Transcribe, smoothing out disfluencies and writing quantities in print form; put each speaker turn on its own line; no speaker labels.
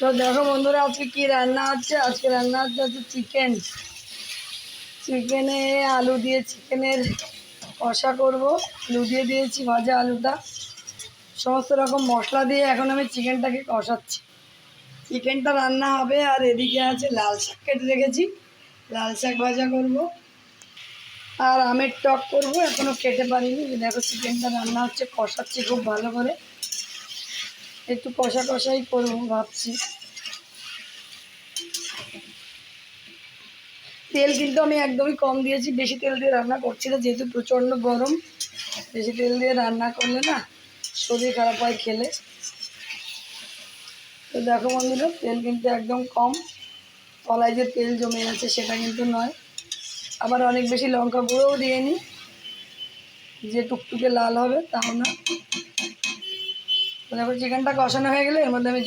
তো দেখো বন্ধুরা, আজকে কি রান্না হচ্ছে। আজকে রান্না হচ্ছে চিকেন। চিকেনে আলু দিয়ে চিকেনের কষা করব। আলু দিয়ে দিয়েছি ভাজা আলুটা, সমস্ত রকম মশলা দিয়ে এখন আমি চিকেনটাকে কষাচ্ছি। চিকেনটা রান্না হবে। আর এদিকে আছে লাল শাক কেটে রেখেছি, লাল শাক ভাজা করব। আর আমের টক করব, এখনও কেটে পারিনি। দেখো চিকেনটা রান্না হচ্ছে, কষাচ্ছি খুব ভালো করে। একটু কষা কষাই করবো ভাবছি। তেল কিন্তু আমি একদমই কম দিয়েছি, বেশি তেল দিয়ে রান্না করছি না, যেহেতু প্রচণ্ড গরম। বেশি তেল দিয়ে রান্না করলে না শরীর খারাপ হয় খেলে। তো দেখো বন্ধুরা, তেল কিন্তু একদম কম। কলায় যে তেল জমে আছে সেটা কিন্তু নয়। আবার অনেক বেশি লঙ্কা গুঁড়োও দিয়ে নিই, যে টুকটুকে লাল হবে তাও না। তো দেখো চিকেনটা কষানো হয়ে গেলে এর মধ্যে আমি